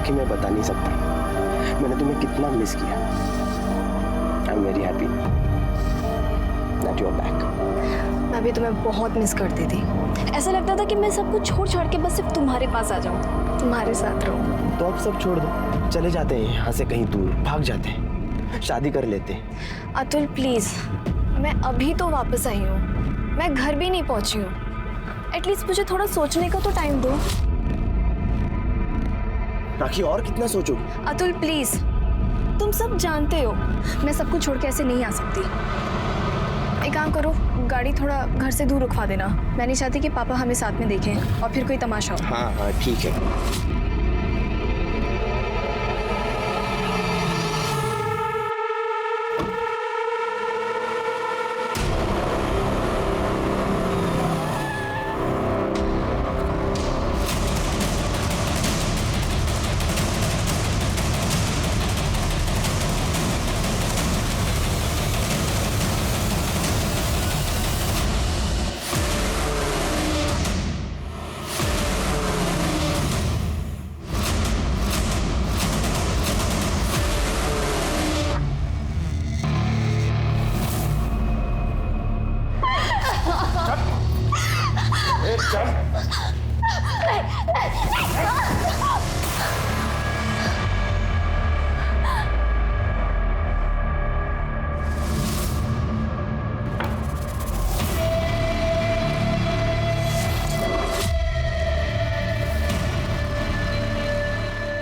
राखी मैं बता नहीं सकता मैंने तुम्हें कितना मिस किया। I am very happy that you are back. मैं भी तुम्हें बहुत मिस करती थी। ऐसा लगता था कि मैं सब कुछ छोड़ छाड़ के बस सिर्फ तुम्हारे पास आ जाऊं, तुम्हारे साथ रहूं। तो अब सब छोड़ दो, चले जाते हैं यहाँ से कहीं दूर, भाग जाते हैं, शादी कर लेते हैं। अतुल प्लीज, मैं अभी तो वापस आई हूँ, मैं घर भी नहीं पहुंची हूँ। एटलीस्ट मुझे थोड़ा सोचने का तो टाइम दो। राखी और कितना सोचोगी? अतुल प्लीज, तुम सब जानते हो मैं सब कुछ छोड़ के ऐसे नहीं आ सकती। एक काम करो, गाड़ी थोड़ा घर से दूर रुकवा देना। मैं नहीं चाहती कि पापा हमें साथ में देखें और फिर कोई तमाशा हो। हाँ हाँ ठीक है।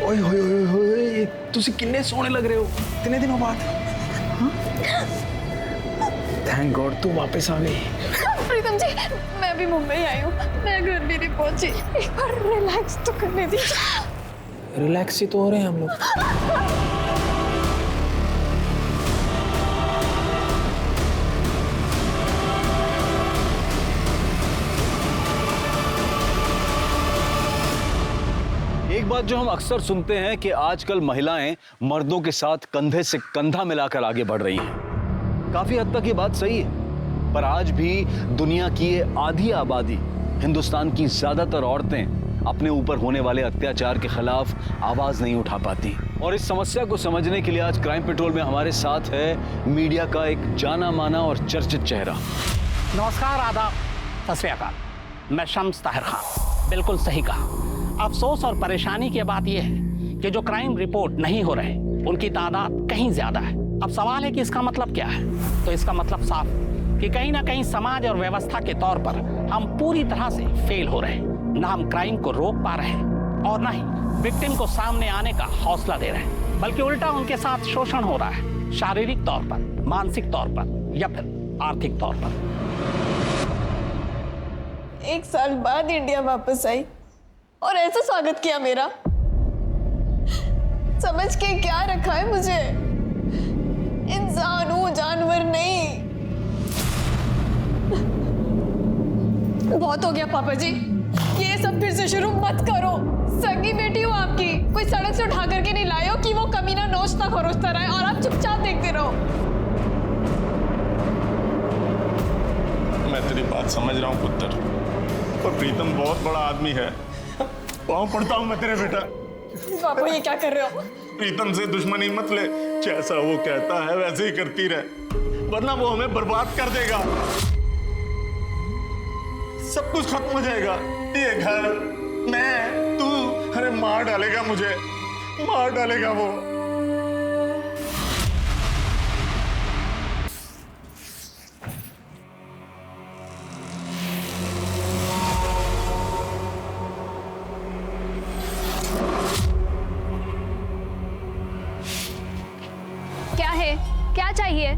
ओए होए होए होए, तुसी किन्ने सोने लग रहे हो इतने दिनों बाद। थैंक गॉड तू वापस आ गई। प्रीतम जी, मैं भी मुंबई आई हूँ, मैं घर भी नहीं पहुंची। एक बार रिलैक्स तो करने दीजिए। रिलैक्स ही तो हो रहे हैं हम लोग। एक बात जो हम अक्सर सुनते हैं कि आजकल महिलाएं मर्दों के साथ कंधे से कंधा मिलाकर आगे बढ़ रही हैं। काफी हद तक ये बात सही है, पर आज भी दुनिया की ये आधी आबादी, हिंदुस्तान की ज्यादातर औरतें अपने ऊपर होने वाले अत्याचार के खिलाफ आवाज नहीं उठा पाती। और इस समस्या को समझने के लिए आज क्राइम पेट्रोल में हमारे साथ है मीडिया का एक जाना माना और चर्चित चेहरा। नमस्कार, आदाब, सत श्री अकाल। मैं शम्स ताहिर खान, बिल्कुल सही कहा। अफसोस और परेशानी की बात यह है कि जो क्राइम रिपोर्ट नहीं हो रहे उनकी तादाद कहीं ज्यादा है। अब सवाल है कि इसका मतलब क्या है? तो इसका मतलब साफ कि कहीं ना कहीं समाज और व्यवस्था के तौर पर हम पूरी तरह से फेल हो रहे हैं। ना हम क्राइम को रोक पा रहे हैं और ना ही विक्टिम को सामने आने का हौसला दे रहे हैं, बल्कि उल्टा उनके साथ शोषण हो रहा है, शारीरिक तौर पर, मानसिक तौर पर या फिर आर्थिक तौर पर। 1 साल बाद इंडिया वापस आई और ऐसा स्वागत किया मेरा। समझ के क्या रखा है मुझे? इंसान हूं, जानवर नहीं। बहुत हो गया पापा जी, ये सब फिर से शुरू मत करो। सगी बेटी हूँ आपकी, कोई सड़क से उठा करके नहीं लाए हो कि वो कमीना नोचता खरोचता रहे और आप चुपचाप देखते रहो। मैं तेरी बात समझ रहा हूँ पुत्र, पर प्रीतम बहुत बड़ा आदमी है। पाँव पड़ता हूँ मैं तेरे बेटा। पापा ये क्या कर रहे हो? प्रीतम से दुश्मनी मत ले, जैसा वो कहता है वैसे ही करती रहे, वरना वो हमें बर्बाद कर देगा। सब कुछ खत्म हो जाएगा, ये घर, मैं, तू, अरे मार डालेगा मुझे, मार डालेगा वो। क्या है, क्या चाहिए?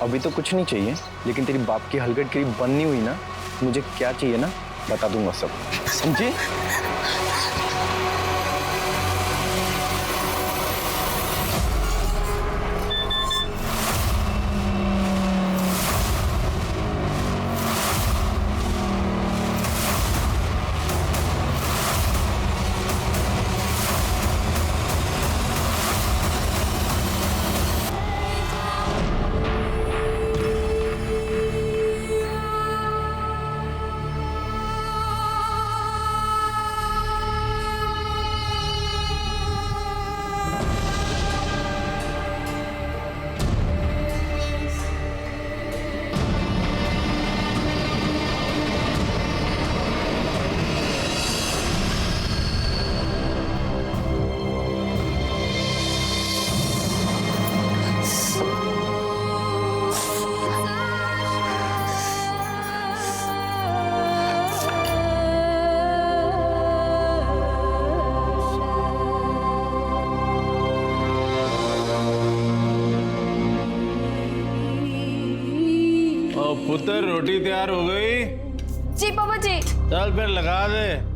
अभी तो कुछ नहीं चाहिए, लेकिन तेरी बाप की हलगट करीब बंद नहीं हुई ना, मुझे क्या चाहिए ना बता दूंगा सब, समझे? और पुत्र रोटी तैयार हो गई? जी पापा जी। चल फिर लगा दे।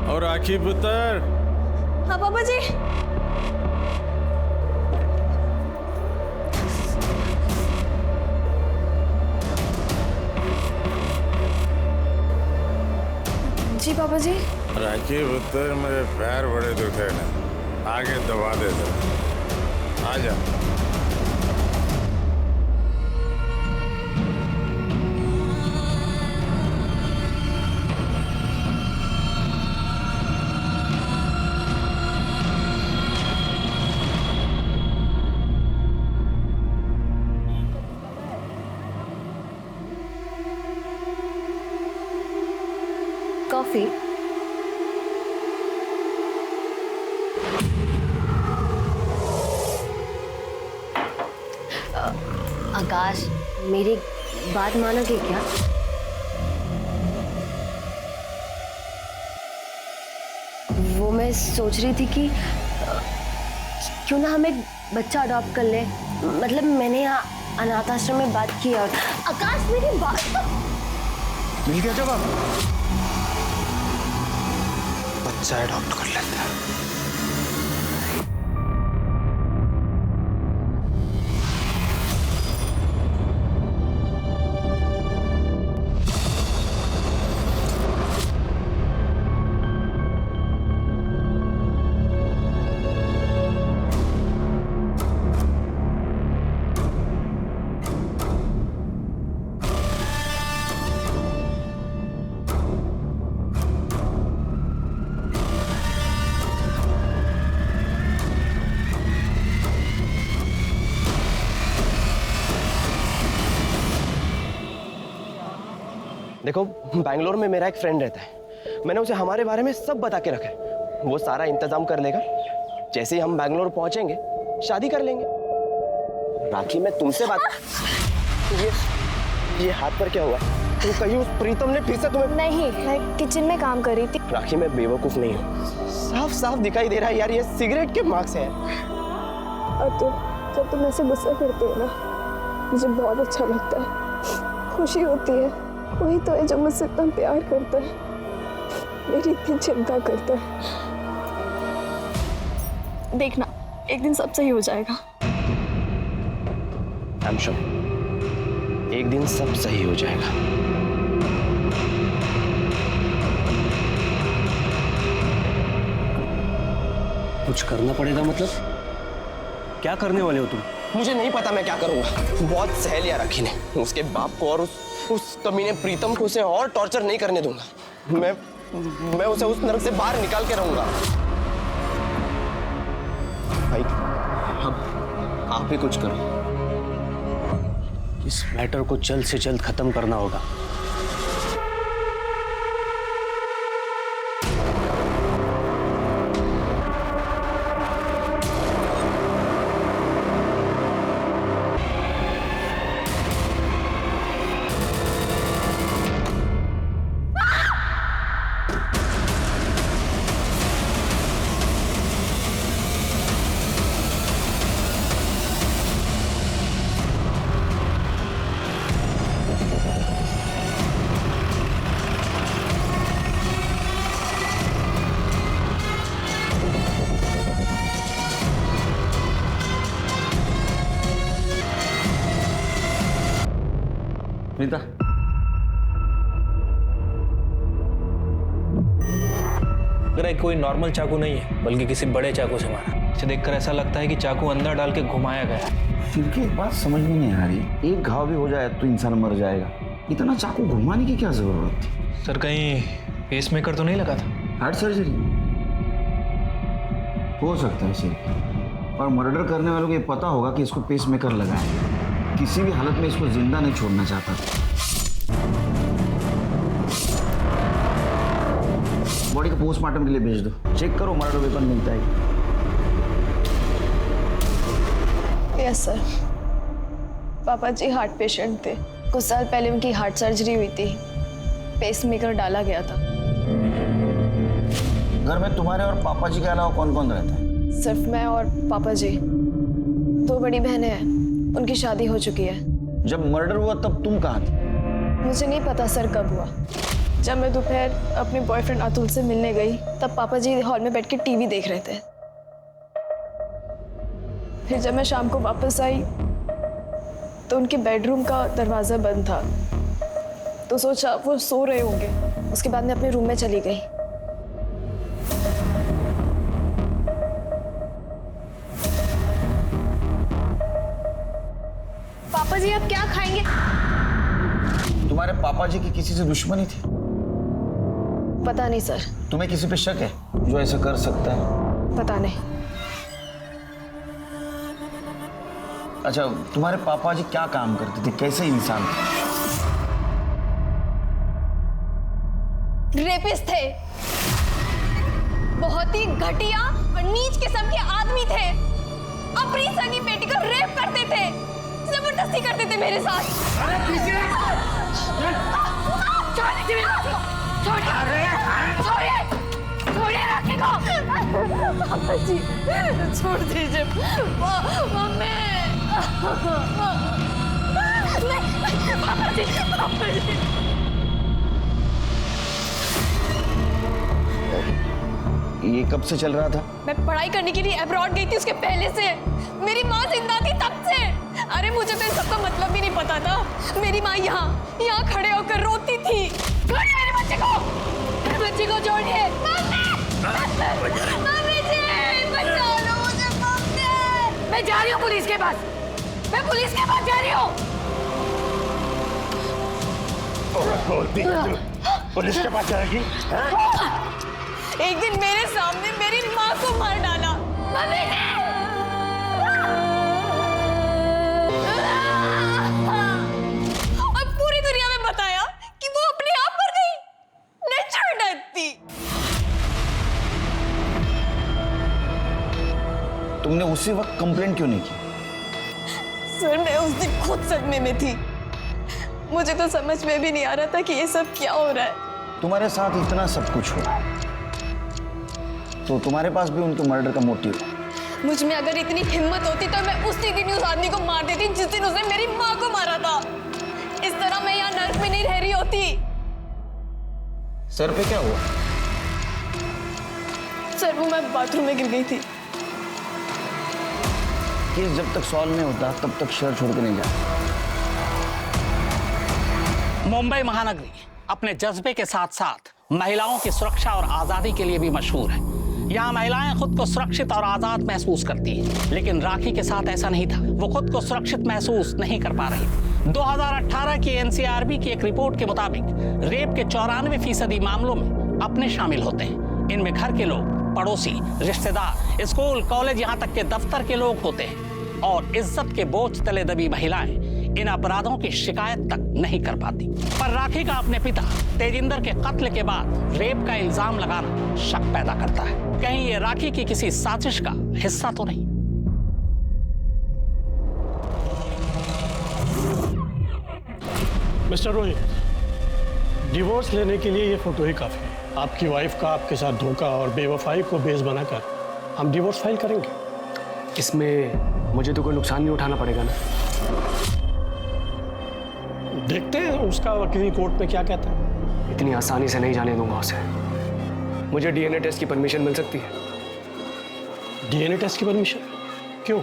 और राखी पुत्र, हाँ पापा जी। जी पापा जी। राखी पुत्र, मेरे पैर बड़े दुखे हैं, आगे दबा दे जरा। आ जा। कॉफी। आकाश, मेरी बात मानोगे क्या? वो मैं सोच रही थी कि क्यों ना हम एक बच्चा अडॉप्ट कर ले। मतलब मैंने यहाँ अनाथ आश्रम में बात की और आकाश मेरी बात तो मिल गया जवाब। बच्चा अडॉप्ट कर लेते हैं। देखो, बैंगलोर में मेरा एक फ्रेंड रहता है। मैंने उसे हमारे बारे में सब बता के रखा है। वो सारा इंतजाम कर लेगा। जैसे ही हम बैंगलोर पहुंचेंगे शादी कर लेंगे। राखी, मैं तुमसे बात ये हाथ पर क्या हुआ? तुम कहीं उस प्रीतम ने फिर से तुम्हें? नहीं, मैं किचन में काम कर रही थी। राखी, मैं बेवकूफ नहीं हूँ। साफ साफ दिखाई दे रहा है यार, ये सिगरेट के मार्क्स हैं। और जब तुम ऐसे गुस्सा करते हो ना, मुझे बहुत अच्छा लगता है, खुशी होती है। वही तो है जो मुझसे इतना प्यार करता है, मेरी इतनी चिंता करता है। देखना, एक दिन सब सही हो जाएगा। I'm sure, एक दिन सब सही हो जाएगा। कुछ करना पड़ेगा मतलब? क्या करने वाले हो तुम? मुझे नहीं पता मैं क्या करूंगा। बहुत सह लिया राखी ने। उसके बाप को और उस कमीने प्रीतम को उसे और टॉर्चर नहीं करने दूंगा। मैं उसे उस नरक से बाहर निकाल के रहूंगा। भाई, अब आप भी कुछ करो। इस मैटर को जल्द से जल्द खत्म करना होगा। रीता, कोई नॉर्मल चाकू नहीं है, बल्कि किसी बड़े चाकू से मारा। इसे देखकर ऐसा लगता है कि चाकू अंदर डाल के घुमाया गया। फिर की एक बात समझ में नहीं आ रही, एक घाव भी हो जाए तो इंसान मर जाएगा, इतना चाकू घुमाने की क्या जरूरत थी? सर, कहीं पेसमेकर तो नहीं लगा था? हार्ट सर्जरी हो सकता है सिर्फ, और मर्डर करने वालों को ये पता होगा कि इसको पेसमेकर लगा है। किसी भी हालत में इसको जिंदा नहीं छोड़ना चाहता था। बॉडी को पोस्टमार्टम के लिए भेज दो। चेक करो मर्डर वेपन मिलता है। Yes sir. पापा जी हार्ट पेशेंट थे। कुछ साल पहले उनकी हार्ट सर्जरी हुई थी, पेसमेकर डाला गया था। घर में तुम्हारे और पापा जी के अलावा कौन कौन रहता है? सिर्फ मैं और पापा जी। 2 बड़ी बहनें हैं, उनकी शादी हो चुकी है। जब मर्डर हुआ तब तुम कहाँ थे? मुझे नहीं पता सर कब हुआ। जब मैं दोपहर अपने बॉयफ्रेंड अतुल से मिलने गई तब पापा जी हॉल में बैठ के टीवी देख रहे थे। फिर जब मैं शाम को वापस आई तो उनके बेडरूम का दरवाजा बंद था, तो सोचा वो सो रहे होंगे। उसके बाद मैं अपने रूम में चली गई। पापा जी आप क्या खाएंगे? तुम्हारे पापा जी की किसी से दुश्मनी थी? पता नहीं सर। तुम्हें किसी पे शक है जो ऐसा कर सकता है? पता नहीं। अच्छा, तुम्हारे पापा जी क्या काम करते थे, कैसे इंसान थे? रेपिस्ट थे, बहुत ही घटिया और नीच किस्म के आदमी थे। अपनी सगी बेटी को रेप करते थे, जबरदस्ती करते थे मेरे साथ। पापा जी छोड़ दीजिए। मम्मी पापा जी, पापा जी। ये कब से चल रहा था? मैं पढ़ाई करने के लिए अब्रॉड गई थी, उसके पहले से। मेरी माँ जिंदा थी तब से। अरे मुझे तो इन सबका मतलब भी नहीं पता था। मेरी माँ यहाँ खड़े होकर रोती थी। छोड़िए मेरे बच्चे को, मेरे बच्चे को छोड़िए। मम्मी जी बचा लो मुझे, मम्मी। मैं जा रही हूँ पुलिस के पास, मैं पुलिस के पास जा रही हूँ। पुलिस के पास जाएगी? एक दिन मेरे सामने मेरी माँ को मार डाला। मम्मी और पूरी दुनिया में बताया कि वो अपने आप मर गई, नेचुरल डेथ थी। तुमने उसी वक्त कंप्लेंट क्यों नहीं की? सर मैं उस दिन खुद सदमे में थी। मुझे तो समझ में भी नहीं आ रहा था कि ये सब क्या हो रहा है। तुम्हारे साथ इतना सब कुछ हो तो तुम्हारे पास भी उनके मर्डर का मोटिव है। मुझ में अगर इतनी हिम्मत होती तो मैं उसी दिन उस आदमी को मार देती जिस दिन उसने मेरी माँ को मारा था। इस तरह मैं यहाँ नर्क में नहीं रह रही होती। सर पे क्या हुआ? सर वो मैं बाथरूम में गिर गई थी। केस जब तक सॉल्व नहीं होता तब तक शहर छोड़ के नहीं जाता। मुंबई महानगरी अपने जज्बे के साथ साथ महिलाओं की सुरक्षा और आजादी के लिए भी मशहूर है। यहाँ महिलाएं खुद को सुरक्षित और आजाद महसूस करती हैं, लेकिन राखी के साथ ऐसा नहीं था। वो खुद को सुरक्षित महसूस नहीं कर पा रही थी। 2018 की एनसीआरबी की एक रिपोर्ट के मुताबिक रेप के 94% मामलों में अपने शामिल होते हैं। इनमें घर के लोग, पड़ोसी, रिश्तेदार, स्कूल, कॉलेज, यहाँ तक के दफ्तर के लोग होते हैं। और इज्जत के बोझ तले दबी महिलाएं इन अपराधों की शिकायत तक नहीं कर पाती। पर राखी का अपने पिता तेजिंदर के कत्ल के बाद रेप का इल्जाम लगाना शक पैदा करता है। कहीं ये राखी की किसी साजिश का हिस्सा तो नहीं? मिस्टर रोहित, डिवोर्स लेने के लिए ये फोटो ही काफी है। आपकी वाइफ का आपके साथ धोखा और बेवफाई को बेस बनाकर हम डिवोर्स फाइल करेंगे। इसमें मुझे तो कोई नुकसान नहीं उठाना पड़ेगा ना? देखते हैं उसका वकील कोर्ट में क्या कहता है। इतनी आसानी से नहीं जाने दूंगा उसे। मुझे डीएनए टेस्ट की परमिशन मिल सकती है? डीएनए टेस्ट की परमिशन? क्यों?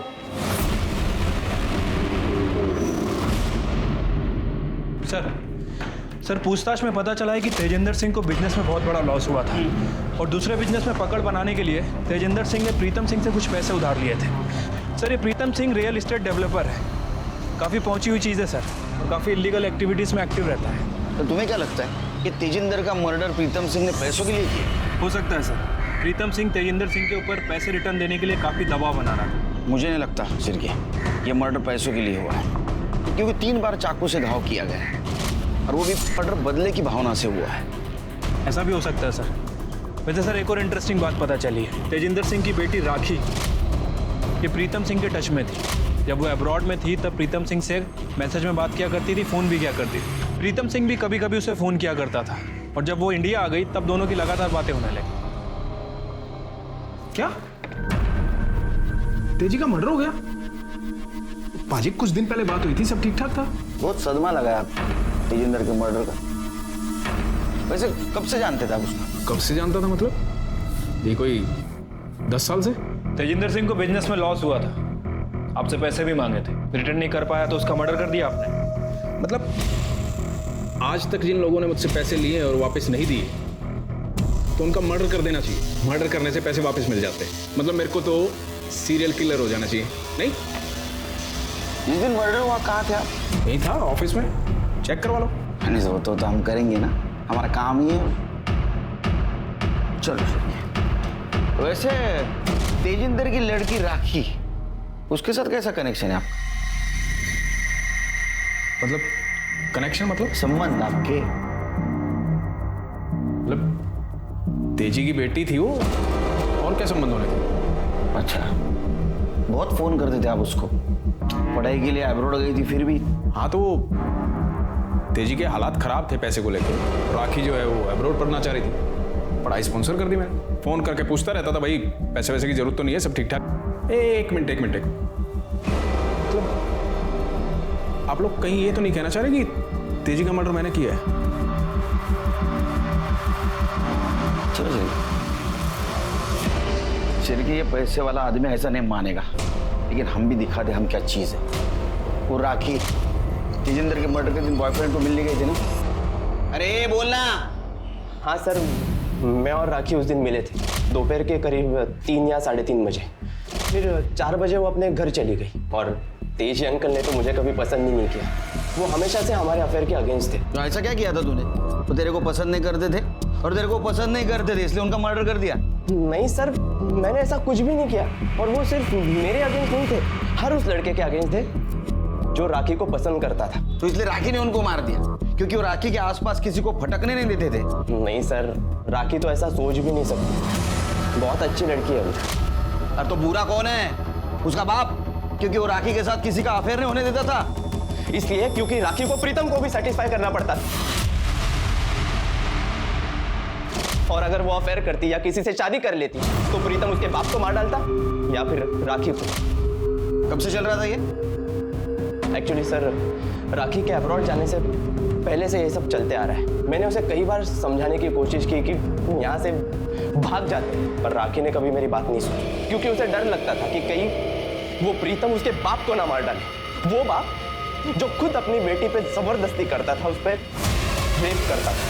सर पूछताछ में पता चला है कि तेजिंदर सिंह को बिजनेस में बहुत बड़ा लॉस हुआ था और दूसरे बिजनेस में पकड़ बनाने के लिए तेजिंदर सिंह ने प्रीतम सिंह से कुछ पैसे उधार लिए थे। सर ये Pritam Singh real estate developer है, काफ़ी पहुंची हुई चीज़ है सर, और काफ़ी इलीगल एक्टिविटीज़ में एक्टिव रहता है। तो तुम्हें क्या लगता है कि तेजिंदर का मर्डर प्रीतम सिंह ने पैसों के लिए किया? हो सकता है सर, प्रीतम सिंह तेजिंदर सिंह के ऊपर पैसे रिटर्न देने के लिए काफ़ी दबाव बना रहा था। मुझे नहीं लगता सिरके ये मर्डर पैसों के लिए हुआ है, क्योंकि 3 बार चाकू से घाव किया गया है और वो भी मर्डर बदले की भावना से हुआ है। ऐसा भी हो सकता है सर, वैसे सर एक और इंटरेस्टिंग बात पता चली है। तेजिंदर सिंह की बेटी राखी ये प्रीतम सिंह के टच में थी। जब वो अब्रॉड में थी तब प्रीतम सिंह से मैसेज में बात किया करती थी, फ़ोन भी किया करती थी। प्रीतम सिंह भी कभी कभी उसे फ़ोन किया करता था, और जब वो इंडिया आ गई तब दोनों की लगातार बातें होने लगी। क्या तेजी का मर्डर हो गया? पाजी कुछ दिन पहले बात हुई थी, सब ठीक ठाक था। बहुत सदमा लगा है तेजिंदर के मर्डर का। वैसे कब से जानते थे आप उसको? कब से जानता था मतलब? ये कोई 10 साल से? तेजिंदर सिंह को बिजनेस में लॉस हुआ था, आपसे पैसे भी मांगे थे, रिटर्न नहीं कर पाया तो उसका मर्डर कर दिया आपने। मतलब आज तक जिन लोगों ने मुझसे पैसे लिए और वापस नहीं दिए तो उनका मर्डर कर देना चाहिए। मर्डर करने से पैसे वापस मिल जाते हैं। मतलब मेरे को तो सीरियल किलर हो जाना चाहिए। नहीं, जिस दिन मर्डर हुआ कहाँ थे आप? नहीं था, ऑफिस में। चेक करवा लो। नहीं वो तो हम करेंगे ना, हमारा काम ही है। चलो। वैसे तेजिंदर की लड़की राखी, उसके साथ कैसा कनेक्शन है आपका? मतलब कनेक्शन मतलब संबंध आपके? मतलब तेजी की बेटी थी वो, और क्या संबंध होने थे? अच्छा, बहुत फोन करते थे आप उसको? पढ़ाई के लिए अब्रॉड गई थी फिर भी? हाँ तो तेजी के हालात खराब थे पैसे को लेकर। राखी जो है वो अब्रॉड पढ़ना चाह रही थी, पढ़ाई स्पॉन्सर कर दी मैंने। फोन करके पूछता रहता था, भाई पैसे वैसे की जरूरत तो नहीं है, सब ठीक ठाक। एक मिनट मतलब आप लोग कहीं ये तो नहीं कहना चाह रहे कि तेजी का मर्डर मैंने किया है? चलो चलिए, ये पैसे वाला आदमी ऐसा नहीं मानेगा, लेकिन हम भी दिखा दे हम क्या चीज है। वो राखी तेजिंदर के मर्डर के दिन बॉयफ्रेंड को मिलने गए थे ना? अरे बोलना। हाँ सर, मैं और राखी उस दिन मिले थे दोपहर के करीब 3 या 3:30 बजे। फिर 4 बजे वो अपने घर चली गई, और तेजी अंकल ने तो मुझे कभी पसंद ही नहीं किया। वो हमेशा से हमारे अफेयर के अगेंस्ट थे। तो ऐसा क्या किया था तूने? वो तेरे को पसंद नहीं करते थे, और तेरे को पसंद नहीं करते थे इसलिए उनका मर्डर कर दिया? नहीं सर, मैंने ऐसा कुछ भी नहीं किया, और वो सिर्फ मेरे अगेंस्ट नहीं थे, हर उस लड़के के अगेंस्ट थे जो राखी को पसंद करता था। तो इसलिए राखी ने उनको मार दिया क्योंकि वो राखी के आसपास किसी को फटकने नहीं देते थे? नहीं सर, राखी तो ऐसा सोच भी नहीं सकती, बहुत अच्छी लड़की है वो। अरे तो बुरा कौन है? उसका बाप, क्योंकि वो राखी के साथ किसी का अफेयर नहीं होने देता था। इसलिए क्योंकि राखी को प्रीतम को भी सेटिस्फाई करना पड़ता था, और अगर वो अफेयर करती या किसी से शादी कर लेती तो प्रीतम उसके बाप को मार डालता या फिर राखी को। कब से चल रहा था ये? एक्चुअली सर, राखी के अब्रॉड जाने से पहले से ये सब चलते आ रहा है। मैंने उसे कई बार समझाने की कोशिश की कि यहाँ से भाग जाते, पर राखी ने कभी मेरी बात नहीं सुनी, क्योंकि उसे डर लगता था कि कहीं वो प्रीतम उसके बाप को ना मार डाले। वो बाप जो खुद अपनी बेटी पे जबरदस्ती करता था, उस पर रेप करता था।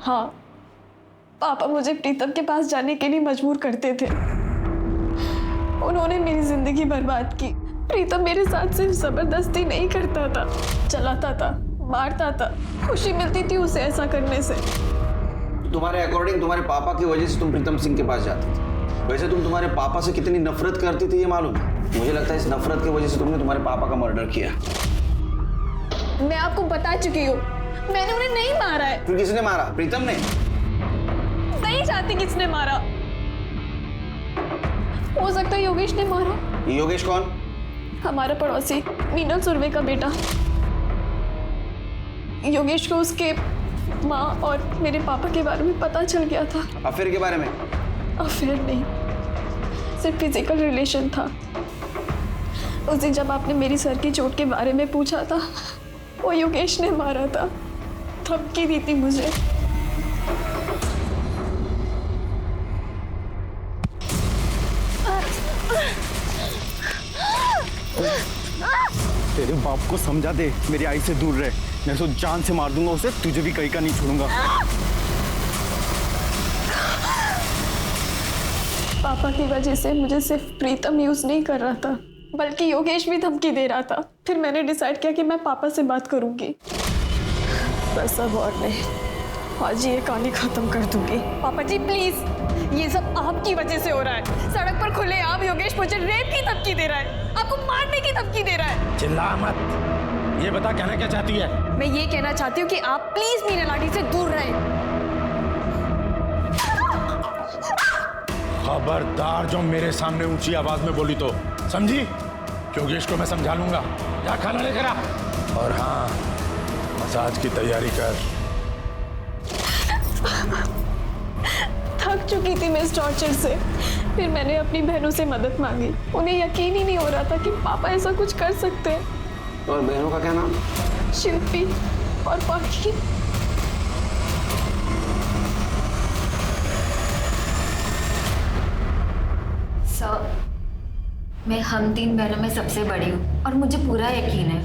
हाँ, पापा मुझे प्रीतम के पास जाने के लिए मजबूर करते थे। उन्होंने मेरी जिंदगी बर्बाद की। प्रीतम मेरे साथ सिर्फ जबरदस्ती नहीं करता था, चलाता था, मारता था। खुशी मिलती थी उसे ऐसा करने से। तुम्हारे अकॉर्डिंग तुम्हारे पापा की वजह से तुम प्रीतम सिंह के पास जाती थी। वैसे तुम तुम्हारे पापा से कितनी नफरत करती थी ये मालूम है? मुझे लगता है इस नफरत की वजह से तुमने तुम्हारे पापा का मर्डर किया। मैं आपको बता चुकी हूँ, मैंने उन्हें नहीं मारा है। फिर किसने मारा? प्रीतम ने? नहीं जानती किसने मारा। हो सकता है योगेश ने मारा। योगेश कौन? हमारा पड़ोसी, मीनल सुरवे का बेटा। योगेश को उसके माँ और मेरे पापा के बारे में पता चल गया था। अफेयर के बारे में? अफेयर नहीं, सिर्फ फिजिकल रिलेशन था। उस दिन जब आपने मेरी सर की चोट के बारे में पूछा था, वो योगेश ने मारा था, धमकी दी थी मुझे। तेरे बाप को समझा दे मेरी आई से दूर रहे, मैं तो जान से मार दूंगा उसे, तुझे भी कहीं का नहीं छोड़ूंगा। पापा की वजह से मुझे सिर्फ प्रीतम यूज नहीं कर रहा था, बल्कि योगेश भी धमकी दे रहा था। फिर मैंने डिसाइड किया कि मैं पापा से बात करूंगी, बस अब और नहीं, आज ये कहानी खत्म कर दूंगी। पापा जी प्लीज, ये सब आपकी वजह से हो रहा है। सड़क पर खुलेआम योगेश मुझे रेप की धमकी दे रहा है, आपको मारने की धमकी दे रहा है। चिल्ला मत, ये बता कहना क्या चाहती है? मैं ये कहना चाहती हूँ कि आप प्लीज मीना लाठी से दूर रहें। खबरदार जो मेरे सामने ऊंची आवाज में बोली तो, समझी? योगेश को मैं समझा लूंगा। जा खाना लेकर आ। और हाँ, मसाज की तैयारी कर। थक चुकी थी मैं इस टॉर्चर से। फिर मैंने अपनी बहनों से मदद मांगी। उन्हें यकीन ही नहीं हो रहा था कि पापा ऐसा कुछ कर सकते हैं। और बहनों का क्या नाम? शिल्पी और पाखी। सर, मैं हम 3 बहनों में सबसे बड़ी हूँ और मुझे पूरा यकीन है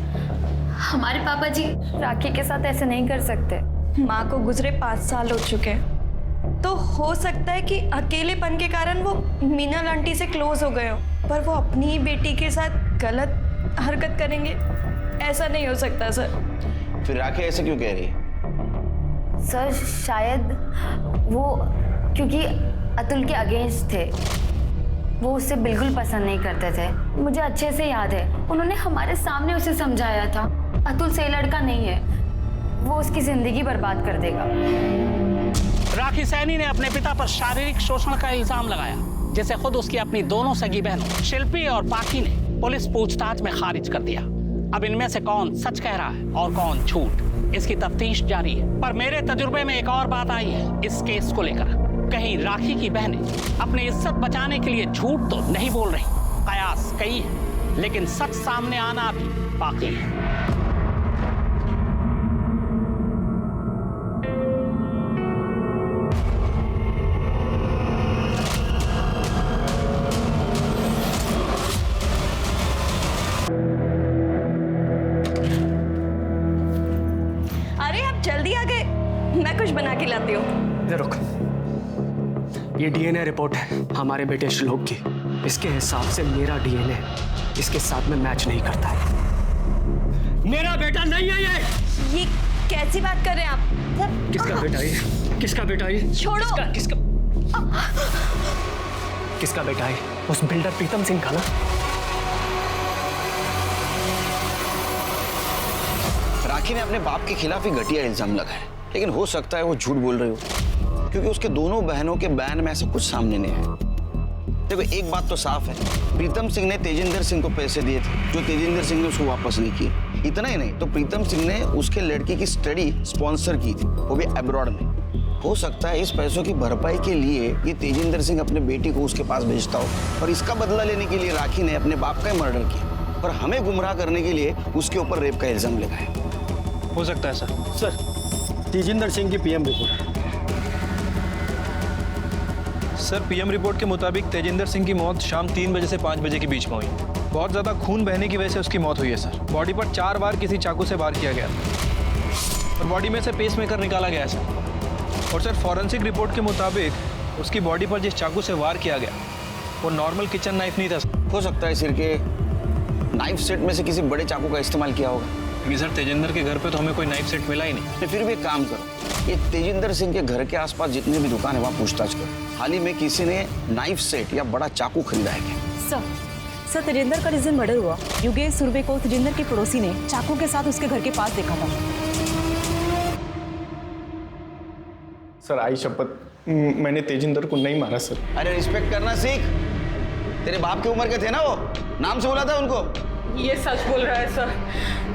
हमारे पापा जी राखी के साथ ऐसे नहीं कर सकते। माँ को गुजरे 5 साल हो चुके हैं, तो हो सकता है कि अकेलेपन के कारण वो मीना आंटी से क्लोज हो गए हो, पर वो अपनी ही बेटी के साथ गलत हरकत करेंगे, ऐसा नहीं हो सकता सर। फिर राखी ऐसे क्यों कह रही है? सर शायद वो क्योंकि अतुल के अगेंस्ट थे, वो उससे बिल्कुल पसंद नहीं करते थे। मुझे अच्छे से याद है, उन्होंने हमारे सामने उसे समझाया था अतुल सही लड़का नहीं है, वो उसकी जिंदगी बर्बाद कर देगा। राखी सैनी ने अपने पिता पर शारीरिक शोषण का इल्जाम लगाया, जिसे खुद उसकी अपनी दोनों सगी बहनों शिल्पी और पाखी ने पुलिस पूछताछ में खारिज कर दिया। अब इनमें से कौन सच कह रहा है और कौन झूठ, इसकी तफ्तीश जारी है। पर मेरे तजुर्बे में एक और बात आई है इस केस को लेकर। कहीं राखी की बहनें अपनी इज्जत बचाने के लिए झूठ तो नहीं बोल रही। कयास कई है, लेकिन सच सामने आना भी बाकी है। अरे आप जल्दी आ गए, मैं कुछ बना के लाती हूँ। रुक, ये डीएनए रिपोर्ट है हमारे बेटे श्लोक की। इसके हिसाब से मेरा डीएनए इसके साथ में मैच नहीं करता है। मेरा बेटा नहीं है ये कैसी बात कर रहे हैं आप? किसका बेटा है? किसका बेटा है? छोड़ो। किसका बेटा है? उस बिल्डर प्रीतम सिंह का ना। राखी ने अपने बाप के खिलाफ ही घटिया इल्जाम लगाया, लेकिन हो सकता है वो झूठ बोल रही हो, क्योंकि उसके दोनों बहनों के बयान में ऐसा कुछ सामने नहीं आया। देखो एक बात तो साफ है, प्रीतम सिंह ने तेजिंदर सिंह को पैसे दिए थे, जो तेजिंदर सिंह ने उसको वापस नहीं किए। इतना ही नहीं, तो प्रीतम सिंह ने उसके लड़की की स्टडी स्पॉन्सर की थी, वो भी अब्रॉड में। हो सकता है इस पैसों की भरपाई के लिए ये तेजिंदर सिंह अपने बेटी को उसके पास भेजता हो, और इसका बदला लेने के लिए राखी ने अपने बाप का मर्डर किया और हमें गुमराह करने के लिए उसके ऊपर रेप का इल्जाम लगाया। हो सकता है सर। सर, तेजिंदर सिंह की PM report. Sir, PM report के मुताबिक तेजिंदर सिंह की मौत शाम 3 बजे से 5 बजे के बीच में हुई। बहुत ज़्यादा खून बहने की वजह से उसकी मौत हुई है सर। बॉडी पर 4 बार किसी चाकू से वार किया गया और बॉडी में से पेसमेकर निकाला गया है सर। और सर, फॉरेंसिक रिपोर्ट के मुताबिक उसकी बॉडी पर जिस चाकू से वार किया गया वो नॉर्मल किचन नाइफ नहीं था सर। हो सकता है सिर के नाइफ सेट में से किसी बड़े चाकू का इस्तेमाल किया होगा। क्योंकि सर तेजिंदर के घर पे तो हमें कोई नाइफ सेट मिला ही नहीं। फिर भी एक काम करो, ये तेजिंदर सिंह के घर के आसपास जितने भी दुकान है वहाँ पूछताछ करो। हाल ही में किसी ने नाइफ सेट या बड़ा चाकू खरीदा है क्या? सर तेजिंदर का जिस दिन मर्डर हुआ, योगेश सुरभि को तेजिंदर के पड़ोसी ने चाकू के साथ उसके घर के पास देखा था। सर आई शपथ, मैंने तेजिंदर को नहीं मारा सर। अरे रिस्पेक्ट करना सीख। तेरे बाप की उम्र के थे ना वो, नाम से बुला था उनको। ये सच बोल रहा है सर,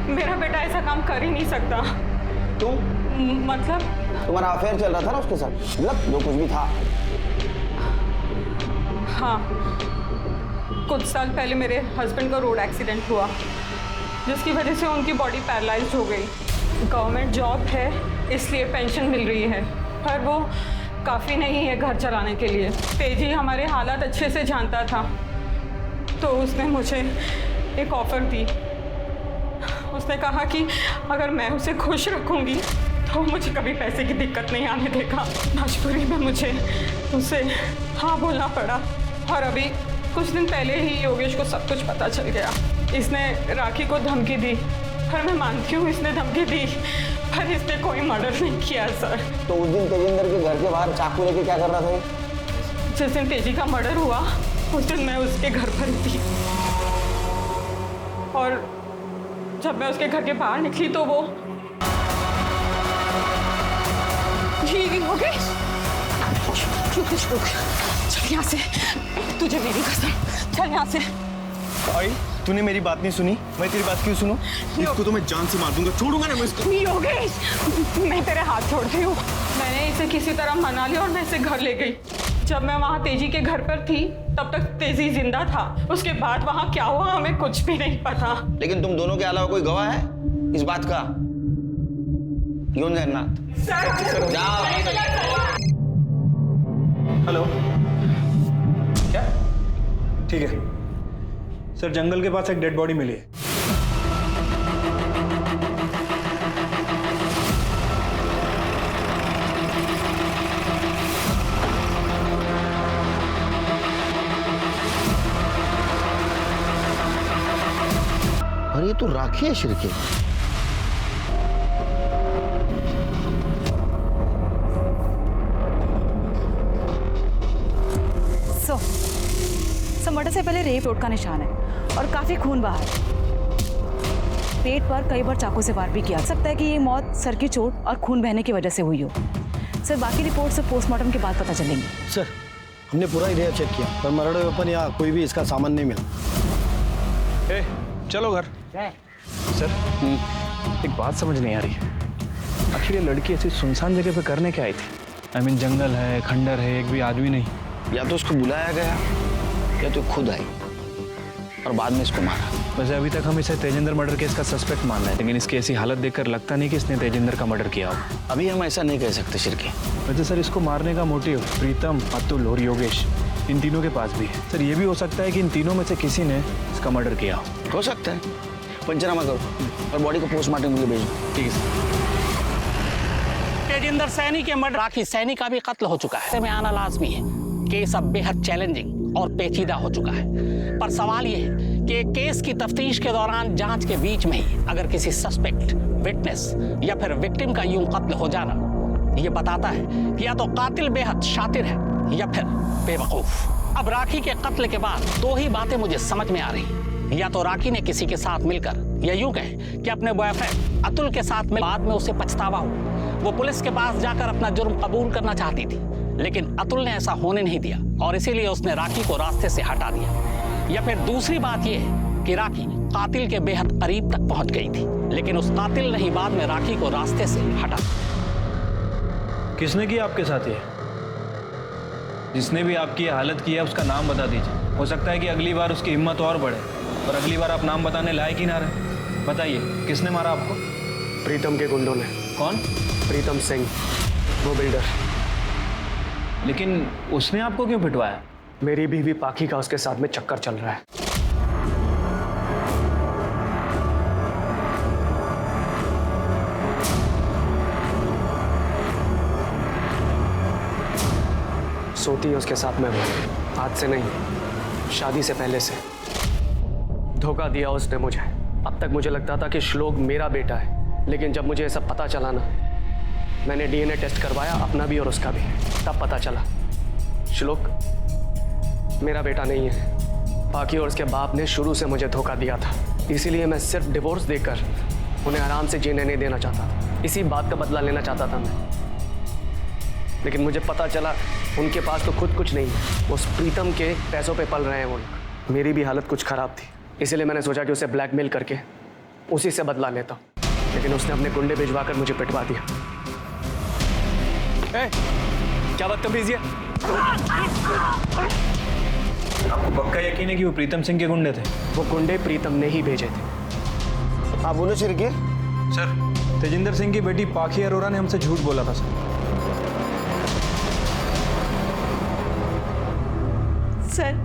मेरा बेटा ऐसा काम कर ही नहीं सकता। तुम मतलब तुम्हारा अफेयर चल रहा था ना उसके साथ, मतलब जो कुछ भी था। हाँ, कुछ साल पहले मेरे हस्बैंड का रोड एक्सीडेंट हुआ, जिसकी वजह से उनकी बॉडी पैरालाइज्ड हो गई। गवर्नमेंट जॉब है इसलिए पेंशन मिल रही है, पर वो काफ़ी नहीं है घर चलाने के लिए। तेजी हमारे हालात अच्छे से जानता था, तो उसने मुझे एक ऑफ़र दी। उसने कहा कि अगर मैं उसे खुश रखूंगी तो मुझे कभी पैसे की दिक्कत नहीं आने देगा। मजबूरी में मुझे उसे हाँ बोलना पड़ा, और अभी कुछ दिन पहले ही योगेश को सब कुछ पता चल गया। इसने राखी को धमकी दी, पर मैं मानती हूँ इसने धमकी दी, पर इसने कोई मर्डर नहीं किया सर। तो उस दिन तेजिंदर के घर के बाहर चाकू लेके क्या कर रहा था? जिस दिन तेजी का मर्डर हुआ उस दिन मैं उसके घर पर थी, और जब मैं उसके घर के बाहर निकली तो वो योगेश, चल यहाँ से, तुझे मेरी कसम, चल यहाँ से। आई, तूने मेरी बात नहीं सुनी, मैं तेरी बात क्यों सुनूं? इसको तो मैं जान से मार दूंगा, छोड़ूंगा ना मैं इसको। योगेश, मैं तेरे हाथ छोड़ रही हूँ। मैंने इसे किसी तरह मना लिया और मैं इसे घर ले गई। जब मैं वहाँ तेजी के घर पर थी तब तक तेजी जिंदा था। उसके बाद वहाँ क्या हुआ हमें कुछ भी नहीं पता। लेकिन तुम दोनों के अलावा कोई गवाह है इस बात का? क्यों जगन्नाथ? जाओ। हेलो, क्या? ठीक है सर, जंगल के पास एक डेड बॉडी मिली है। और ये तो राखी है शिरके। मर्डर से पहले रेप चोट का निशान है और काफी खून बहा है। पेट पर कई बार चाकू से वार भी किया। सकता है कि ये मौत सर की चोट और खून बहने की वजह से हुई हो। सर, बाकी रिपोर्ट से पोस्टमार्टम के बाद पता चलेंगी। सर, हमने पूरा एरिया चेक किया पर मर्डर वेपन या कोई भी इसका सामान नहीं मिला। चलो घर। सर, एक बात समझ नहीं आ रही है, आखिर ये लड़की ऐसी सुनसान जगह पे करने क्या आई थी? आई मीन जंगल है, खंडर है, एक भी आदमी नहीं। या तो उसको बुलाया गया या तो खुद आई और बाद में इसको मारा। वैसे अभी तक हम इसे तेजेंद्र मर्डर केस का सस्पेक्ट मान रहे हैं, लेकिन इसकी ऐसी हालत देखकर लगता नहीं कि इसने तेजेंद्र का मर्डर किया हो। अभी हम ऐसा नहीं कह सकते शिरके। वैसे सर, इसको मारने का मोटिव प्रीतम, अतुल और योगेश, इन तीनों के पास भी है। सर, ये भी हो सकता है कि इन तीनों में से किसी ने इसका मर्डर किया हो सकता है। पंचनामा करो और बॉडी को पोस्टमार्टम के लिए भेजो। ठीक है सर। तेजिंदर सैनी के मर्डर राखी सैनी का भी कत्ल हो चुका है। में आना लाजमी है। केस अब बेहद चैलेंजिंग और पेचीदा हो चुका है। पर सवाल यह है कि केस की तफ्तीश के दौरान जांच के बीच में ही अगर किसी सस्पेक्ट, विटनेस या फिर विक्टिम का यूं कत्ल हो जाना, यह बताता है कि या तो कातिल बेहद शातिर है या फिर बेवकूफ। अब राखी के कत्ल के बाद दो ही बातें मुझे समझ में आ रही। या तो राखी ने किसी के साथ मिलकर, या यूं कहें कि अपने बॉयफ्रेंड अतुल के साथ मिल, बाद में उसे पछतावा हुआ। वो पुलिस के पास जाकर अपना जुर्म कबूल करना चाहती थी, लेकिन अतुल ने ऐसा होने नहीं दिया और इसीलिए उसने राखी को रास्ते से हटा दिया। या फिर दूसरी बात यह है कि राखी कातिल के बेहद करीब तक पहुंच गई थी, लेकिन उस कातिल ने ही बाद में राखी को रास्ते से हटा दिया। किसने किया आपके साथ ये? जिसने भी आपकी हालत की है उसका नाम बता दीजिए। हो सकता है कि अगली बार उसकी हिम्मत और बढ़े और अगली बार आप नाम बताने लायक ही ना रहे। बताइए, किसने मारा आपको? प्रीतम के गुंडों ने। कौन? प्रीतम सिंह, वो बिल्डर। लेकिन उसने आपको क्यों पिटवाया? मेरी बीवी पाखी का उसके साथ में चक्कर चल रहा है। सोती है उसके साथ में वो, आज से नहीं, शादी से पहले से। धोखा दिया उसने मुझे। अब तक मुझे लगता था कि श्लोक मेरा बेटा है, लेकिन जब मुझे ये सब पता चला ना, मैंने डीएनए टेस्ट करवाया, अपना भी और उसका भी, तब पता चला श्लोक मेरा बेटा नहीं है। बाकी और उसके बाप ने शुरू से मुझे धोखा दिया था, इसीलिए मैं सिर्फ डिवोर्स देकर उन्हें आराम से जीने नहीं देना चाहता था। इसी बात का बदला लेना चाहता था मैं, लेकिन मुझे पता चला उनके पास तो खुद कुछ नहीं है। उस प्रीतम के पैसों पे पल रहे हैं वो लोग। मेरी भी हालत कुछ खराब थी, इसीलिए मैंने सोचा कि उसे ब्लैकमेल करके उसी से बदला लेता हूँ, लेकिन उसने अपने गुंडे भिजवा कर मुझे पिटवा दिया। क्या बदतमीजी है? आपको पक्का यकीन है कि वो प्रीतम सिंह के गुंडे थे? वो गुंडे प्रीतम ने ही भेजे थे। आप बोलो शिरके। सर, तेजिंदर सिंह की बेटी पाखी अरोरा ने हमसे झूठ बोला था सर।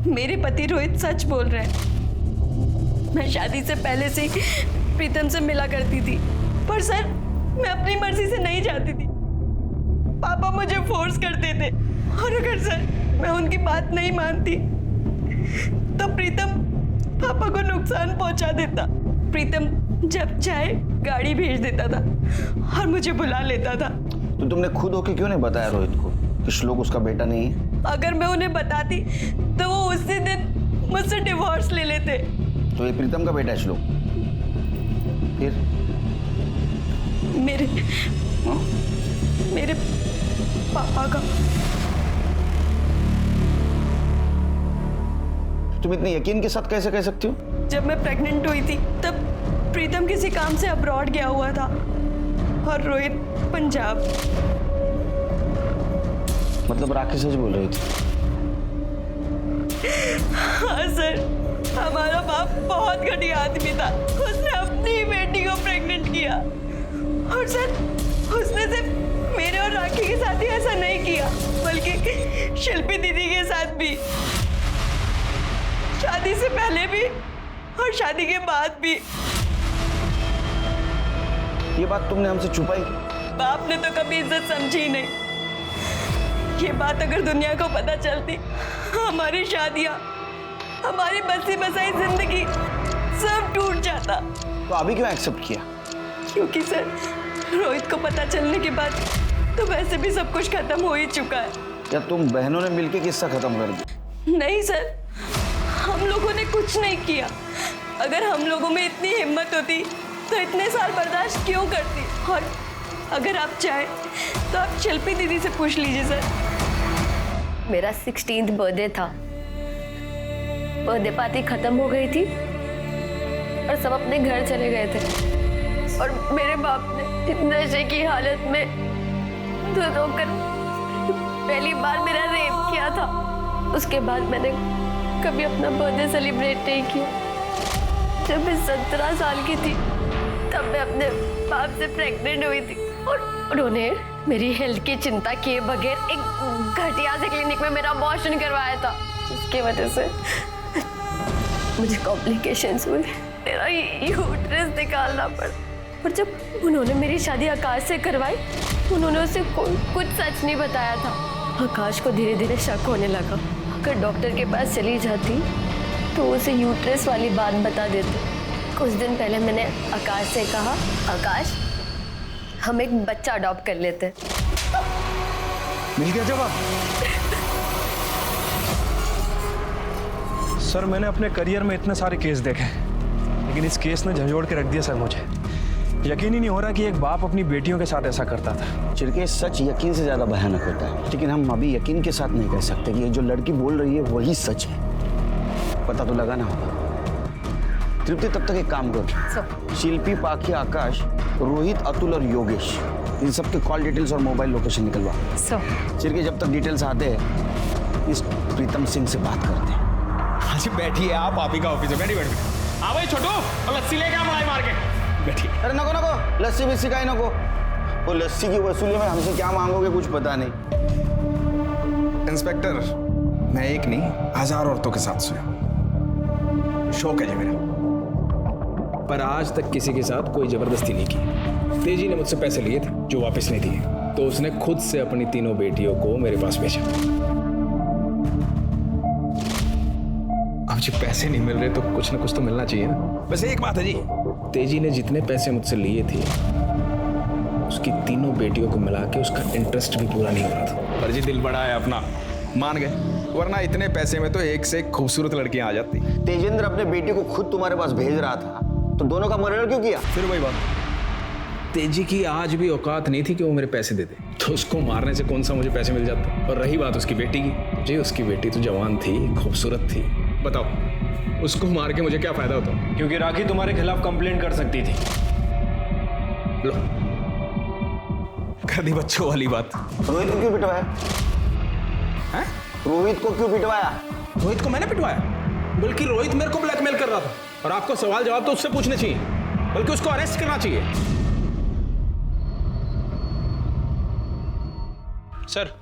मेरे पति रोहित सच बोल रहे हैं। मैं शादी से पहले से ही प्रीतम से मिला करती थी, पर सर मैं अपनी मर्जी से नहीं चाहती थी। पापा मुझे फोर्स करते थे और अगर सर मैं उनकी बात नहीं मानती तो प्रीतम पापा को नुकसान पहुंचा देता। प्रीतम जब चाहे गाड़ी भेज देता था और मुझे बुला लेता था। तो तुमने खुद होके क्यों नहीं बताया रोहित को कि श्लोक उसका बेटा नहीं है? अगर मैं उन्हें बताती तो वो उसी दिन मुझसे डिवोर्स ले लेते। तो ये प्रीतम का बेटा है श्लोक? फिर मेरे पापा का। तुम इतने यकीन के साथ कैसे कह सकती हो? जब मैं प्रेग्नेंट हुई थी तब प्रीतम किसी काम से अब्रॉड गया हुआ था और रोहित पंजाब। मतलब राखी सच बोल रही थी? हाँ सर, हमारा बाप बहुत घटिया आदमी था। उसने अपनी ही बेटी को प्रेग्नेंट किया और सर उसने सिर्फ मेरे और राखी के साथ ही ऐसा नहीं किया बल्कि शिल्पी दीदी के साथ भी, शादी से पहले भी और शादी के बाद भी। ये बात तुमने हमसे छुपाई? बाप ने तो कभी इज्जत समझी नहीं। ये बात अगर दुनिया को पता चलती, हमारी शादियां, हमारी बसी बसाई जिंदगी सब टूट जाता। तो अभी क्यों एक्सेप्ट किया? क्योंकि सर रोहित को पता चलने के बाद तो वैसे भी सब कुछ खत्म हो ही चुका है। या तुम बहनों ने मिलकर किस्सा खत्म कर दिया? नहीं सर, हम लोगों ने कुछ नहीं किया। अगर हम लोगों में इतनी हिम्मत होती तो इतने साल बर्दाश्त क्यों करती? और अगर आप चाहें तो आप शिल्पी दीदी से पूछ लीजिए सर। मेरा 16th बर्थडे था। बर्थडे पार्टी खत्म हो गई थी और सब अपने घर चले गए थे और मेरे बाप ने नशे की हालत में दूध होकर पहली बार मेरा रेप किया था। उसके बाद मैंने कभी अपना बर्थडे सेलिब्रेट नहीं किया। जब मैं 17 साल की थी तब मैं अपने बाप से प्रेग्नेंट हुई थी और उन्होंने मेरी हेल्थ की चिंता किए बगैर एक घटिया से क्लिनिक में मेरा अबॉर्शन करवाया था, जिसकी वजह से मुझे कॉम्प्लिकेशंस हुए, मेरा यूट्रस निकालना पड़ा। और जब उन्होंने मेरी शादी आकाश से करवाई, उन्होंने उसे कुछ सच नहीं बताया था। आकाश को धीरे धीरे शक होने लगा। अगर डॉक्टर के पास चली जाती तो उसे यूट्रस वाली बात बता देते। कुछ दिन पहले मैंने आकाश से कहा, आकाश हम एक बच्चा अडॉप्ट कर लेते। मिल गया जवाब। सर मैंने अपने करियर में इतने सारे केस देखे, लेकिन इस केस ने झंझोड़ के रख दिया सर। मुझे यकीन ही नहीं हो रहा कि एक बाप अपनी बेटियों के साथ ऐसा करता था। चिरके, सच यकीन से ज्यादा भयानक होता है, लेकिन हम अभी यकीन के साथ नहीं कह सकते कि ये जो लड़की बोल रही है वही सच है। पता तो लगाना होगा। तृप्ति, तब तक एक काम कर, शिल्पी, पाखी, आकाश, रोहित, अतुल और योगेश, इन सब के कॉल डिटेल्स और मोबाइल लोकेशन निकलवा। चिरके, जब तक डिटेल्स आते हैं इस प्रीतम सिंह से बात करते हैं। अच्छा बैठिए आप ही का ऑफिस है, बैठिए। हाँ भाई छोटू, और लस्सी लेके आ मलाई मार के बैठिए। अरे नको नको, लस्सी बिस्सी का ही नको। वो लस्सी की वसूली में हमसे क्या मांगोगे कुछ पता नहीं। इंस्पेक्टर, मैं एक नहीं 1000 औरतों के साथ सोया, शौक है ये मेरा, पर आज तक किसी के साथ कोई जबरदस्ती नहीं की। तेजी ने मुझसे पैसे लिए थे जो वापस नहीं दिए, तो उसने खुद से अपनी तीनों बेटियों को मेरे पास भेजा। अब जी पैसे नहीं मिल रहे तो कुछ ना कुछ तो मिलना चाहिए ना। बस एक बात है जी, तेजी ने जितने पैसे मुझसे लिए थे उसकी तीनों बेटियों को मिला के उसका इंटरेस्ट भी पूरा नहीं हो रहा था। पर जी दिल बड़ा है अपना, मान गए, वरना इतने पैसे में तो एक से एक खूबसूरत लड़कियां आ जाती। तेजेंद्र अपने बेटी को खुद तुम्हारे पास भेज रहा था, तो दोनों का मर्डर क्यों किया? फिर वही बात, तेजी की आज भी औकात नहीं थी कि वो मेरे पैसे दे दे, तो उसको मारने से कौन सा मुझे पैसे मिल जाते। और रही बात उसकी बेटी की, जी उसकी बेटी तो जवान थी, खूबसूरत थी, बताओ उसको मार के मुझे क्या फायदा होता? क्योंकि राखी तुम्हारे खिलाफ कंप्लेंट कर सकती थी। लो कर दी बच्चों वाली बात। रोहित को क्यों पिटवाया? हैं? रोहित को क्यों पिटवाया? रोहित को मैंने पिटवाया? बल्कि रोहित मेरे को ब्लैकमेल कर रहा था, और आपको सवाल जवाब तो उससे पूछने चाहिए, बल्कि उसको अरेस्ट करना चाहिए। सर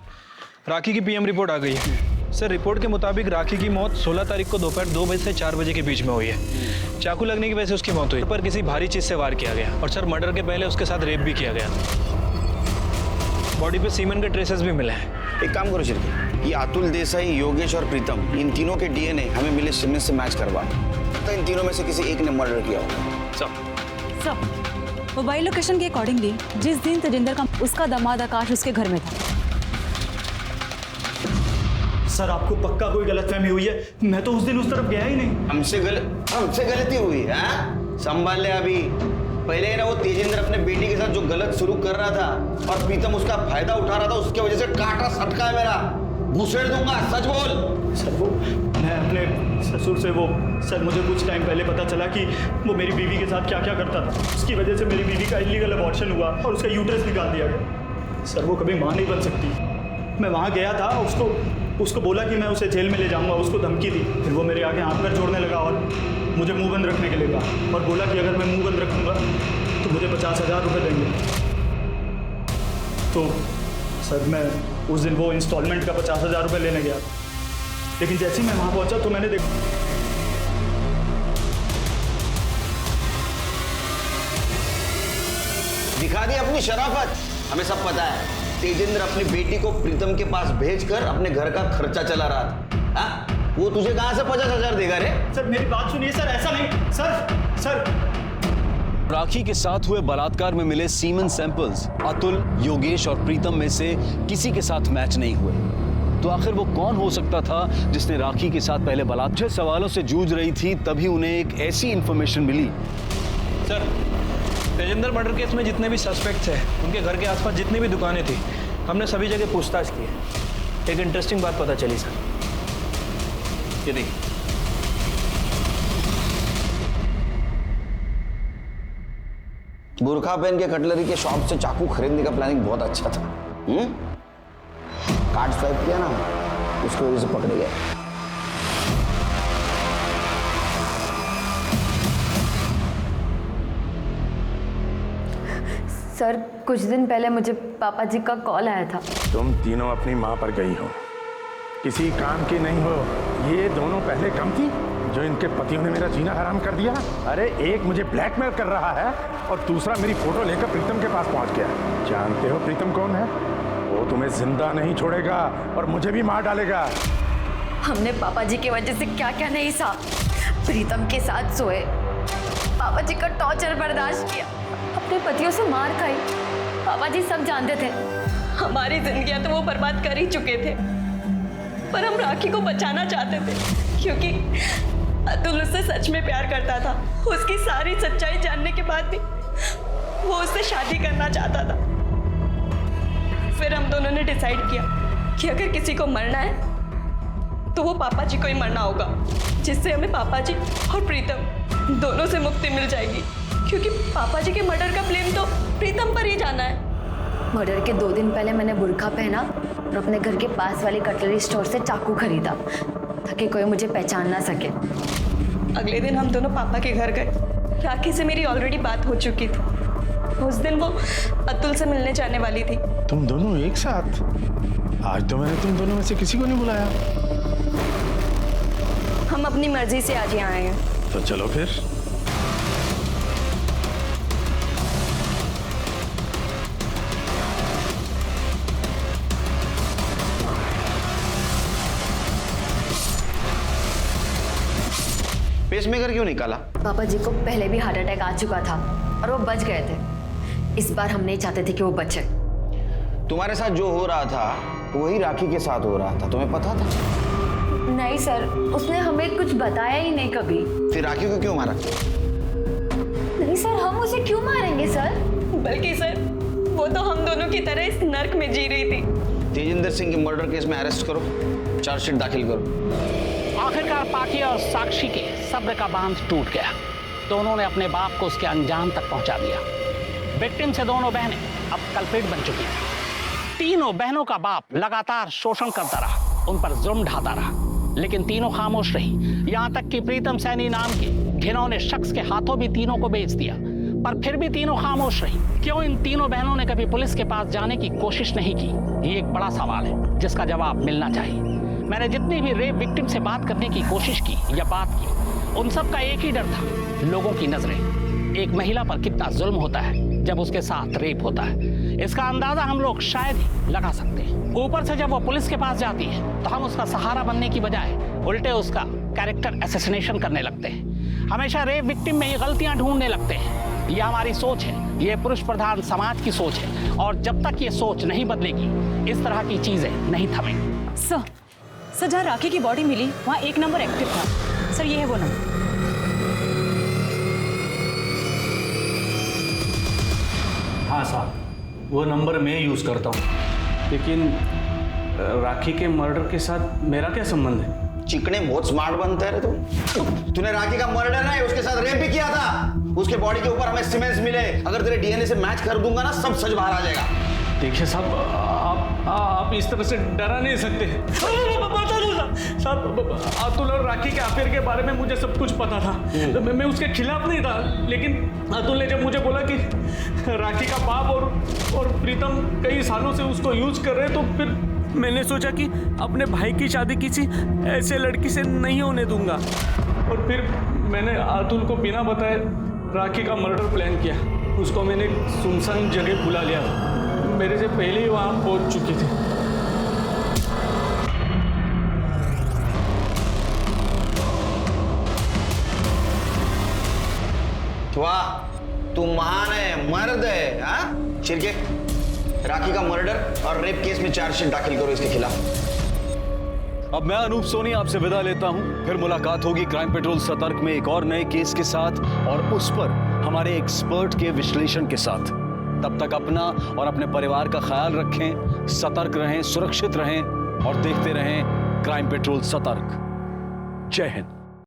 राखी की पीएम रिपोर्ट आ गई है। सर रिपोर्ट के मुताबिक राखी की मौत 16 तारीख को दोपहर 2 बजे से 4 बजे के बीच में हुई है। चाकू लगने की वजह से उसकी मौत हुई, पर किसी भारी चीज से वार किया गया, और सर मर्डर के पहले उसके साथ रेप भी किया गया। बॉडी पे सीमेंट के ट्रेसेस भी मिले हैं। एक काम करो चिरके, ये अतुल देसाई, योगेश और प्रीतम, इन तीनों के डीएनए हमें मिले सीमेंट से मैच करवा, तो इन तीनों में से किसी एक ने मर्डर किया होगा। सब मोबाइल लोकेशन के अकॉर्डिंगली जिस दिन तेजिंदर का उसका दामाद आकाश उसके घर में था। सर आपको पक्का कोई गलतफहमी हुई है, मैं तो उस दिन उस तरफ गया ही नहीं। हमसे गलती हुई है? संभाल ले अभी, पहले ना वो तेजेंद्र अपने बेटी के साथ जो गलत सलूक कर रहा था और प्रीतम उसका फायदा उठा रहा था, उसके वजह से कांटा सटका है मेरा। घुसेड़ दूंगा, सच बोल। सर वो मैं अपने ससुर से सर मुझे कुछ टाइम पहले पता चला कि वो मेरी बीवी के साथ क्या क्या करता था। उसकी वजह से मेरी बीवी का इलीगल अबॉर्शन हुआ और उसका यूट्रस निकाल दिया गया। सर वो कभी माँ नहीं बन सकती। मैं वहाँ गया था, उसको बोला कि मैं उसे जेल में ले जाऊँगा, उसको धमकी दी। फिर वो मेरे आगे हाथ पैर जोड़ने लगा और मुझे मुंह बंद रखने के लिए कहा और बोला कि अगर मैं मुंह बंद रखूँगा तो मुझे 50,000 रुपये देंगे। तो सर मैं उस दिन वो इंस्टॉलमेंट का 50,000 रुपये लेने गया, लेकिन जैसे ही मैं वहाँ पहुँचा तो मैंने देखा दिखा दी अपनी शराफत। हमें सब पता है तेजेंद्र अपनी बेटी को प्रीतम के पास भेजकर अपने घर का खर्चा चला रहा था। हाँ? वो तुझे कहां से 50,000 देगा रे? सर मेरी बात सुनिए सर, ऐसा नहीं सर। राखी के साथ हुए बलात्कार में मिले सीमन सैंपल्स अतुल, योगेश और प्रीतम में से किसी के साथ मैच नहीं हुए। तो आखिर वो कौन हो सकता था जिसने राखी के साथ पहले बलात्कार सवालों से जूझ रही थी, तभी उन्हें एक ऐसी इंफॉर्मेशन मिली। सर तेजेंद्र मर्डर केस में जितने भी सस्पेक्ट्स हैं, उनके घर के आसपास जितनी भी दुकानें थी, हमने सभी जगह पूछताछ की है। एक इंटरेस्टिंग बात पता चली सर। ये देखिए, बुरखा पहन के कटलरी के शॉप से चाकू खरीदने का प्लानिंग बहुत अच्छा था। कार्ड स्वाइप किया ना, उसकी वजह से पकड़े गए। सर कुछ दिन पहले मुझे पापा जी का कॉल आया था। तुम तीनों अपनी माँ पर गई हो, किसी काम की नहीं हो। ये दोनों पहले कम थी जो इनके पतियों ने मेरा जीना हराम कर दिया। अरे एक मुझे ब्लैकमेल कर रहा है और दूसरा मेरी फोटो लेकर प्रीतम के पास पहुंच गया। जानते हो प्रीतम कौन है? वो तुम्हें जिंदा नहीं छोड़ेगा और मुझे भी मार डालेगा। हमने पापा जी की वजह से क्या क्या नहीं सहा। प्रीतम के साथ सोए, पापा जी का टॉर्चर बर्दाश्त किया, अपने पतियों से मार खाई। पापा जी सब जानते थे। हमारी जिंदगियां तो वो बर्बाद कर ही चुके थे, पर हम राखी को बचाना चाहते थे क्योंकि अतुल उससे सच में प्यार करता था। उसकी सारी सच्चाई जानने के बाद भी वो उससे शादी करना चाहता था। फिर हम दोनों ने डिसाइड किया कि अगर किसी को मरना है तो वो पापा जी को ही मरना होगा, जिससे हमें पापा जी और प्रीतम दोनों से मुक्ति मिल जाएगी, क्योंकि पापा जी के मर्डर का ब्लेम तो प्रीतम पर ही जाना है। मर्डर के 2 दिन पहले मैंने बुर्का पहना और अपने घर के पास वाली कटलरी स्टोर से चाकू खरीदा ताकि कोई मुझे पहचान ना सके। अगले दिन हम दोनों पापा के घर गए। राखी से मेरी ऑलरेडी बात हो चुकी थी। उस दिन वो अतुल से मिलने जाने वाली थी। तुम दोनों एक साथ? आज तो मैंने तुम दोनों में से किसी को नहीं बुलाया। हम अपनी मर्जी से आज यहाँ आए हैं। तो चलो फिर। पेसमेकर क्यों निकाला? पापा जी को पहले भी हार्ट अटैक आ चुका था और वो बच गए थे। इस बार हम नहीं चाहते थे कि वो बचे। तुम्हारे साथ जो हो रहा था वही राखी के साथ हो रहा था, तुम्हें पता था? नहीं सर, उसने हमें कुछ बताया ही नहीं कभी। फिर राखी को क्यों मारा? नहीं सर, हम उसे क्यों मारेंगे सर? बल्कि सर वो तो हम दोनों की तरह इस नर्क में जी रही थी। तेजेंद्र सिंह के मर्डर केस में अरेस्ट करो, चार्जशीट दाखिल करो। आखिरकार पाकी और साक्षी के सब्र का बांध टूट गया। दोनों ने अपने बाप को उसके अंजाम तक पहुंचा दिया। विक्टिम से दोनों बहनें अब कल्प्रिट बन चुकी थी। तीनों बहनों का बाप लगातार शोषण करता रहा, उन पर जुर्म ढाता रहा, लेकिन तीनों खामोश रही। यहां तक कि प्रीतम सैनी नाम के घिनौने शख्स के हाथों भी तीनों को बेच दिया, पर फिर भी तीनों खामोश रही। क्यों इन तीनों बहनों ने कभी पुलिस के पास जाने की कोशिश नहीं की? ये एक बड़ा सवाल है जिसका जवाब मिलना चाहिए। मैंने जितनी भी रेप विक्टिम से बात करने की कोशिश की या बात की, उन सब का एक ही डर था, लोगों की नजरें। एक महिला पर कितना जुल्म होता है जब उसके साथ रेप होता है, इसका अंदाजा हम लोग शायद ही लगा सकते हैं। ऊपर से जब वो पुलिस के पास जाती है तो हम उसका सहारा बनने की बजाय उल्टे उसका कैरेक्टर असैसिनेशन करने लगते हैं। हमेशा रेप विक्टिम में ही गलतियां ढूंढने लगते हैं। ये हमारी सोच है, ये पुरुष प्रधान समाज की सोच है, और जब तक ये सोच नहीं बदलेगी इस तरह की चीजें नहीं थमेंगी। सर जहाँ राखी की बॉडी मिली वहाँ 1 नंबर एक्टिव था। सर ये है वो नंबर। हाँ साहब, वो नंबर मैं यूज़ करता हूँ। लेकिन राखी के मर्डर के साथ मेरा क्या संबंध है? चिकने बहुत स्मार्ट बनते रहे तुम। तूने राखी का मर्डर नहीं, उसके साथ रेप भी किया था। उसके बॉडी के ऊपर हमें सीमेंट्स मिले। अगर तेरे डीएनए से मैच कर दूंगा ना, सब सच बाहर आ जाएगा। देखिए साहब, आप इस तरह से डरा नहीं सकते। बता दो साहब, अतुल और राखी के अफेयर के बारे में मुझे सब कुछ पता था। मैं उसके खिलाफ नहीं था, लेकिन अतुल ने जब मुझे बोला कि राखी का बाप और प्रीतम कई सालों से उसको यूज कर रहे, तो फिर मैंने सोचा कि अपने भाई की शादी किसी ऐसे लड़की से नहीं होने दूंगा। और फिर मैंने अतुल को बिना बताए राखी का मर्डर प्लान किया। उसको मैंने सुनसान जगह बुला लिया था। मेरे से पहले ही वहां पहुंच चुकी थी। वाह, तू महान है, मर्द है। हाँ शिरके, राखी का मर्डर और रेप केस में चार्जशीट दाखिल करो इसके खिलाफ। अब मैं अनूप सोनी आपसे विदा लेता हूं। फिर मुलाकात होगी क्राइम पेट्रोल सतर्क में एक और नए केस के साथ और उस पर हमारे एक्सपर्ट के विश्लेषण के साथ। तब तक अपना और अपने परिवार का ख्याल रखें, सतर्क रहें, सुरक्षित रहें और देखते रहें क्राइम पेट्रोल सतर्क। जय हिंद।